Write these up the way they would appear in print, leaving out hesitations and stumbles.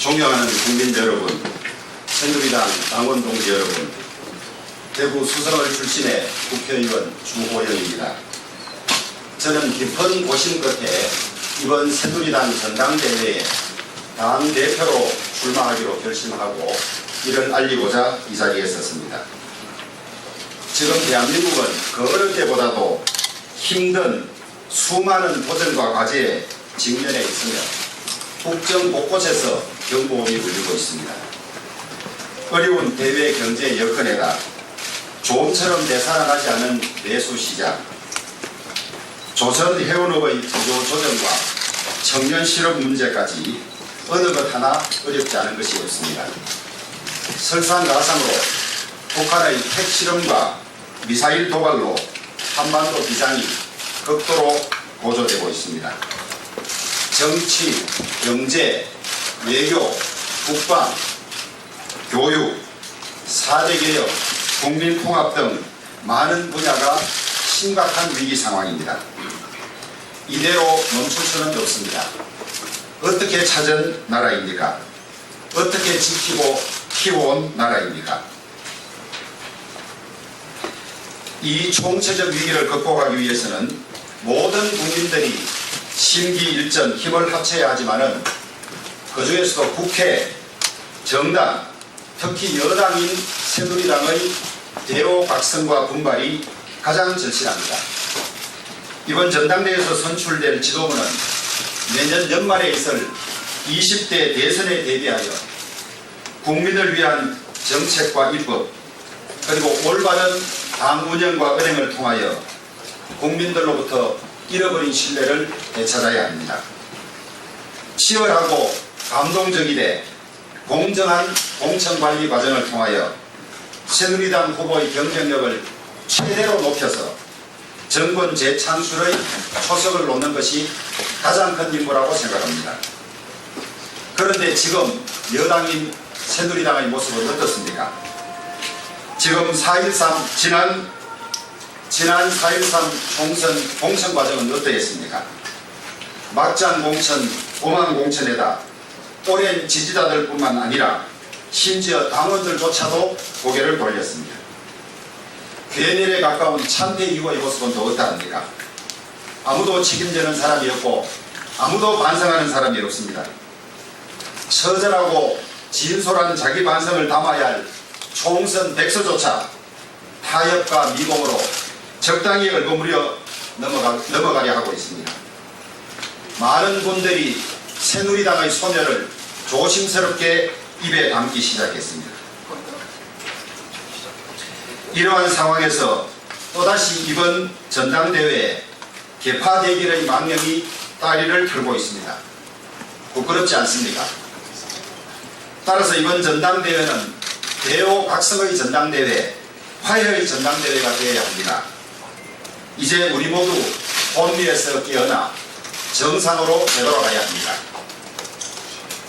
존경하는 국민 여러분, 새누리당 당원 동지 여러분, 대구 수성을 출신의 국회의원 주호영입니다. 저는 깊은 고심 끝에 이번 새누리당 전당대회에 당대표로 출마하기로 결심하고 이를 알리고자 이 자리에 섰습니다. 지금 대한민국은 그 어느 때보다도 힘든 수많은 도전과 과제에 직면해 있으며 국정 곳곳에서 경고음이 울리고 있습니다. 어려운 대외 경제 여건에다 조음처럼 되살아나지 않은 내수시장, 조선 해운업의 구조 조정과 청년 실업 문제까지 어느 것 하나 어렵지 않은 것이 없습니다. 설상가상으로 북한의 핵실험과 미사일 도발로 한반도 비상이 극도로 고조되고 있습니다. 정치, 경제, 외교, 국방, 교육, 4대 개혁, 국민 통합 등 많은 분야가 심각한 위기 상황입니다. 이대로 멈출 수는 없습니다. 어떻게 찾은 나라입니까? 어떻게 지키고 키워온 나라입니까? 이 총체적 위기를 극복하기 위해서는 모든 국민들이 심기일전 힘을 합쳐야 하지만은 그 중에서도 국회, 정당, 특히 여당인 새누리당의 대오각성과 분발이 가장 절실합니다. 이번 전당대회에서 선출될 지도부는 내년 연말에 있을 20대 대선에 대비하여 국민을 위한 정책과 입법, 그리고 올바른 당 운영과 은행을 통하여 국민들로부터 잃어버린 신뢰를 되찾아야 합니다. 치열하고 감동적이되 공정한 공천관리 과정을 통하여 새누리당 후보의 경쟁력을 최대로 높여서 정권 재창출의 초석을 놓는 것이 가장 큰 임무라고 생각합니다. 그런데 지금 여당인 새누리당의 모습은 어떻습니까? 지금 4.13 지난 4.13 총선 공천 과정은 어떠했습니까? 막장 공천, 오만 공천에다 오랜 지지자들뿐만 아니라 심지어 당원들조차도 고개를 돌렸습니다. 괴멸에 가까운 참패 이후의 모습은 더 어떠합니까? 아무도 책임지는 사람이 없고 아무도 반성하는 사람이 없습니다. 처절하고 진솔한 자기 반성을 담아야 할 총선 백서조차 타협과 미공으로 적당히 얼버무려 넘어가려 하고 있습니다. 많은 분들이 새누리당의 소멸을 조심스럽게 입에 담기 시작했습니다. 이러한 상황에서 또다시 이번 전당대회에 개파 대결의 망령이 다리를 털고 있습니다. 부끄럽지 않습니까? 따라서 이번 전당대회는 대오각성의 전당대회, 화해의 전당대회가 되어야 합니다. 이제 우리 모두 혼미에서 깨어나 정상으로 되돌아가야 합니다.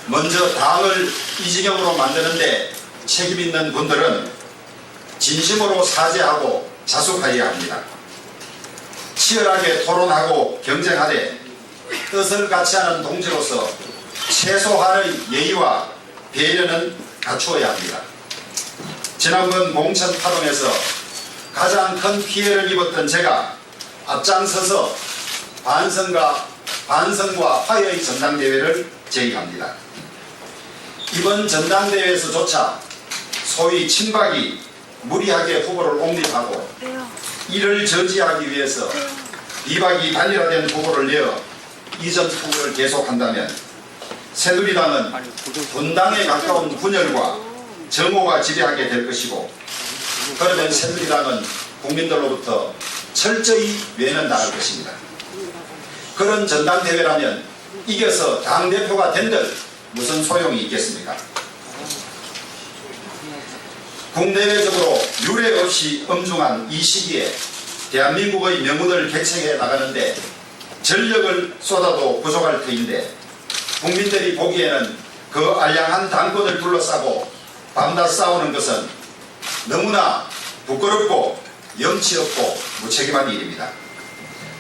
먼저 당을 이 지경으로 만드는데 책임 있는 분들은 진심으로 사죄하고 자숙하여야 합니다. 치열하게 토론하고 경쟁하되 뜻을 같이 하는 동지로서 최소한의 예의와 배려는 갖추어야 합니다. 지난번 공천 파동에서 가장 큰 피해를 입었던 제가 앞장서서 반성과 화해의 전당대회를 제의합니다. 이번 전당대회에서조차 소위 친박이 무리하게 후보를 옹립하고 이를 저지하기 위해서 비박이 단일화된 후보를 내어 이전 투구를 계속한다면 새누리당은 분당에 가까운 분열과 정오가 지배하게 될 것이고, 그러면 새누리당은 국민들로부터 철저히 외면당할 것입니다. 그런 전당대회라면 이겨서 당대표가 된들 무슨 소용이 있겠습니까? 국내외적으로 유례 없이 엄중한 이 시기에 대한민국의 명운을 개척해 나가는데 전력을 쏟아도 부족할 터인데 국민들이 보기에는 그 알량한 당권을 둘러싸고 밤낮 싸우는 것은 너무나 부끄럽고 염치 없고 무책임한 일입니다.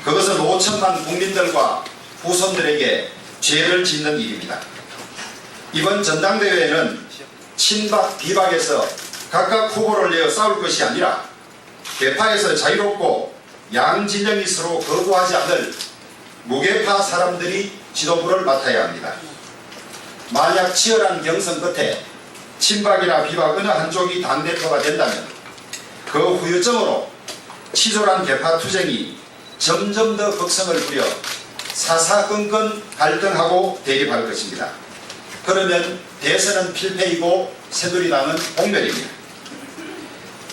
그것은 5천만 국민들과 후손들에게 죄를 짓는 일입니다. 이번 전당대회에는 친박 비박에서 각각 후보를 내어 싸울 것이 아니라 개파에서 자유롭고 양 진영이 서로 거부하지 않을 무개파 사람들이 지도부를 맡아야 합니다. 만약 치열한 경선 끝에 친박이나 비박 어느 한쪽이 당대표가 된다면 그 후유증으로 치졸한 개파 투쟁이 점점 더 극성을 부려 사사건건 갈등하고 대립할 것입니다. 그러면 대선은 필패이고 새누리당은 공멸입니다.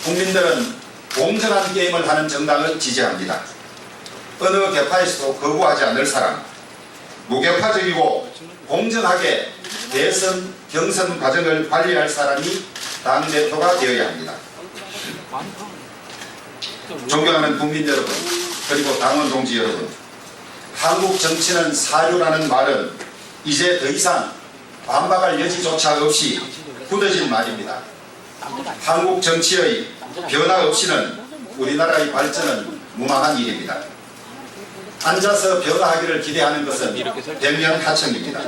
국민들은 공정한 게임을 하는 정당을 지지합니다. 어느 개파에서도 거부하지 않을 사람, 무개파적이고 공정하게 대선 경선 과정을 관리할 사람이 당대표가 되어야 합니다. 존경하는 국민 여러분, 그리고 당원 동지 여러분, 한국 정치는 사료라는 말은 이제 더 이상 반박할 여지조차 없이 굳어진 말입니다. 한국 정치의 변화 없이는 우리나라의 발전은 무망한 일입니다. 앉아서 변화하기를 기대하는 것은 백년하청입니다.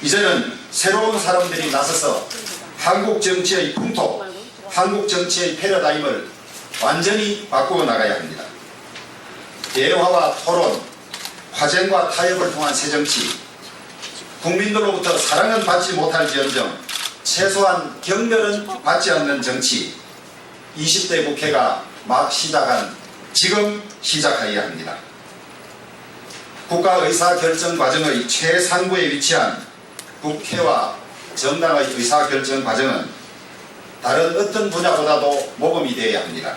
이제는 새로운 사람들이 나서서 한국 정치의 풍토, 한국 정치의 패러다임을 완전히 바꾸어 나가야 합니다. 대화와 토론, 화쟁과 타협을 통한 새정치, 국민들로부터 사랑은 받지 못할지언정 최소한 경멸은 받지 않는 정치, 20대 국회가 막 시작한 지금 시작해야 합니다. 국가 의사결정 과정의 최상부에 위치한 국회와 정당의 의사결정 과정은 다른 어떤 분야보다도 모범이 되어야 합니다.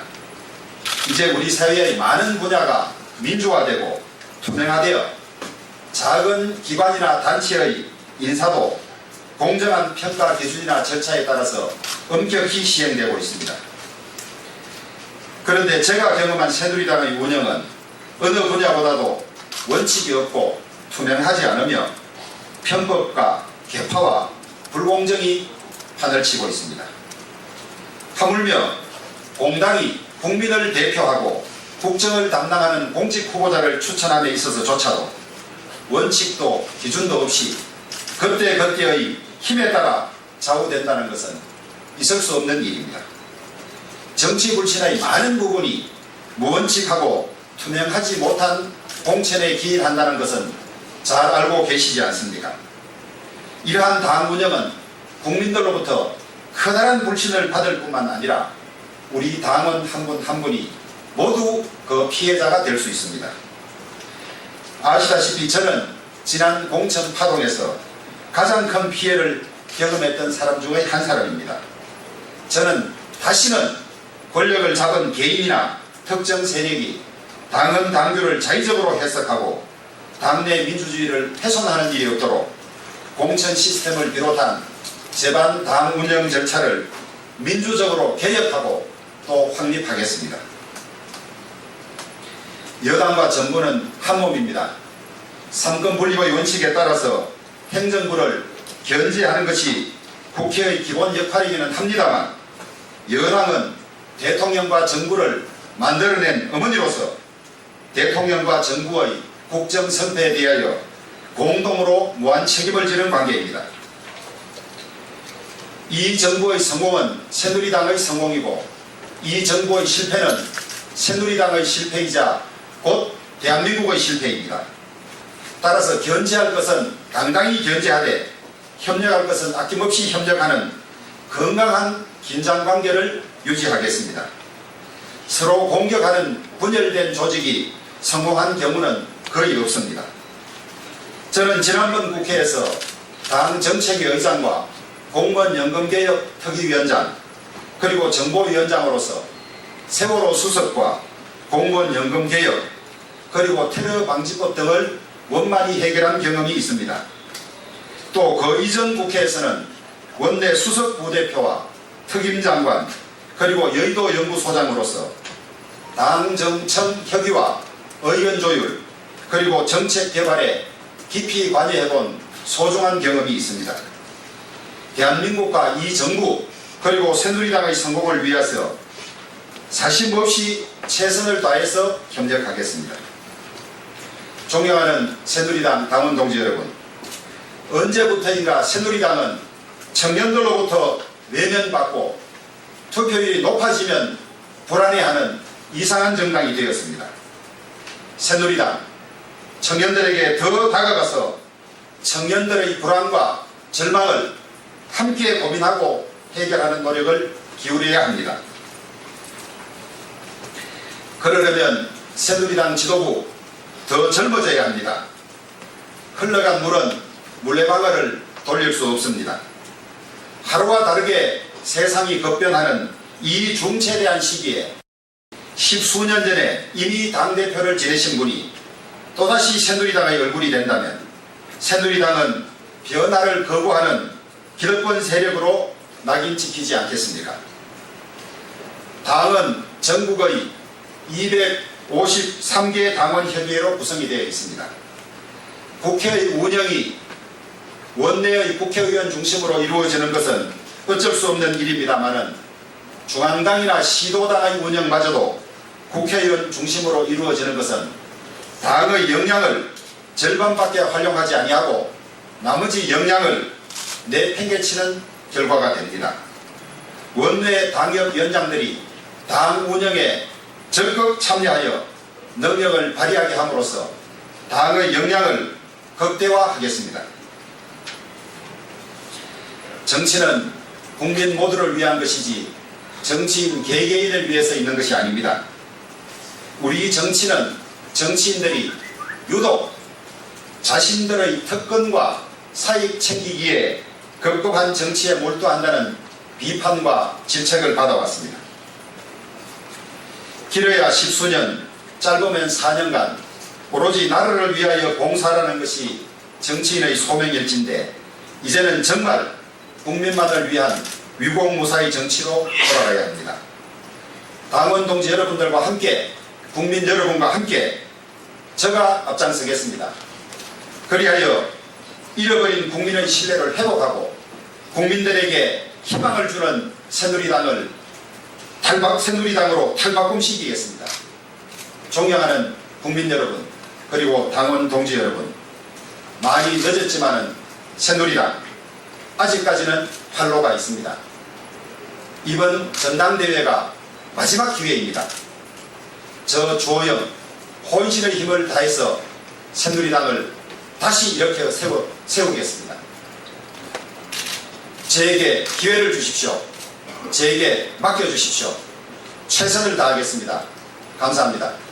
이제 우리 사회의 많은 분야가 민주화되고 투명화되어 작은 기관이나 단체의 인사도 공정한 평가 기준이나 절차에 따라서 엄격히 시행되고 있습니다. 그런데 제가 경험한 새누리당의 운영은 어느 분야보다도 원칙이 없고 투명하지 않으며 편법과 개파와 불공정이 판을 치고 있습니다. 하물며 공당이 국민을 대표하고 국정을 담당하는 공직 후보자를 추천함에 있어서조차도 원칙도 기준도 없이 그때그때의 힘에 따라 좌우된다는 것은 있을 수 없는 일입니다. 정치 불신의 많은 부분이 무원칙하고 투명하지 못한 공천에 기인한다는 것은 잘 알고 계시지 않습니까? 이러한 당 운영은 국민들로부터 커다란 불신을 받을 뿐만 아니라 우리 당원 한 분 한 분이 모두 그 피해자가 될 수 있습니다. 아시다시피 저는 지난 공천 파동에서 가장 큰 피해를 경험했던 사람 중의 한 사람입니다. 저는 다시는 권력을 잡은 개인이나 특정 세력이 당헌 당규를 자의적으로 해석하고 당내 민주주의를 훼손하는 일이 없도록 공천 시스템을 비롯한 제반 당 운영 절차를 민주적으로 개혁하고 또 확립하겠습니다. 여당과 정부는 한 몸입니다. 삼권 분립의 원칙에 따라서 행정부를 견제하는 것이 국회의 기본 역할이기는 합니다만, 여당은 대통령과 정부를 만들어낸 어머니로서 대통령과 정부의 국정 선패에 대하여 공동으로 무한 책임을 지는 관계입니다. 이 정부의 성공은 새누리당의 성공이고, 이 정부의 실패는 새누리당의 실패이자 곧 대한민국의 실패입니다. 따라서 견제할 것은 당당히 견제하되 협력할 것은 아낌없이 협력하는 건강한 긴장관계를 유지하겠습니다. 서로 공격하는 분열된 조직이 성공한 경우는 거의 없습니다. 저는 지난번 국회에서 당 정책위 의장과 공무원연금개혁 특위위원장 그리고 정보위원장으로서 세월호 수습과 공무원연금개혁 그리고 테러방지법 등을 원만히 해결한 경험이 있습니다. 또 그 이전 국회에서는 원내 수석 부대표와 특임장관 그리고 여의도 연구소장으로서 당 정청 협의와 의견 조율 그리고 정책 개발에 깊이 관여해본 소중한 경험이 있습니다. 대한민국과 이 정부 그리고 새누리당의 성공을 위해서 사심없이 최선을 다해서 협력하겠습니다. 존경하는 새누리당 당원 동지 여러분, 언제부터인가 새누리당은 청년들로부터 외면받고 투표율이 높아지면 불안해하는 이상한 정당이 되었습니다. 새누리당, 청년들에게 더 다가가서 청년들의 불안과 절망을 함께 고민하고 해결하는 노력을 기울여야 합니다. 그러려면 새누리당 지도부 더 젊어져야 합니다. 흘러간 물은 물레방아를 돌릴 수 없습니다. 하루와 다르게 세상이 급변하는 이 중체대한 시기에 10수년 전에 이미 당대표를 지내신 분이 또다시 새누리당의 얼굴이 된다면 새누리당은 변화를 거부하는 기득권 세력으로 낙인 찍히지 않겠습니까? 당은 전국의 253개 당원 협의회로 구성이 되어 있습니다. 국회의 운영이 원내의 국회의원 중심으로 이루어지는 것은 어쩔 수 없는 일입니다마는 중앙당이나 시도당의 운영마저도 국회의원 중심으로 이루어지는 것은 당의 역량을 절반밖에 활용하지 아니하고 나머지 역량을 내팽개치는 결과가 됩니다. 원내 당협위원장들이 당 운영에 적극 참여하여 능력을 발휘하게 함으로써 당의 역량을 극대화하겠습니다. 정치는 국민 모두를 위한 것이지 정치인 개개인을 위해서 있는 것이 아닙니다. 우리 정치는 정치인들이 유독 자신들의 특권과 사익 챙기기에 급급한 정치에 몰두한다는 비판과 질책을 받아왔습니다. 길어야 10수년, 짧으면 4년간 오로지 나라를 위하여 봉사하는 것이 정치인의 소명일진데 이제는 정말 국민만을 위한 위공무사의 정치로 돌아가야 합니다. 당원 동지 여러분들과 함께 국민 여러분과 함께 제가 앞장서겠습니다. 그리하여 잃어버린 국민의 신뢰를 회복하고 국민들에게 희망을 주는 새누리당으로 탈바꿈시키겠습니다. 존경하는 국민 여러분 그리고 당원 동지 여러분, 많이 늦었지만은 새누리당 아직까지는 활로가 있습니다. 이번 전당대회가 마지막 기회입니다. 저 주호영 혼신의 힘을 다해서 새누리당을 다시 이렇게 세우겠습니다. 저에게 기회를 주십시오. 저에게 맡겨주십시오. 최선을 다하겠습니다. 감사합니다.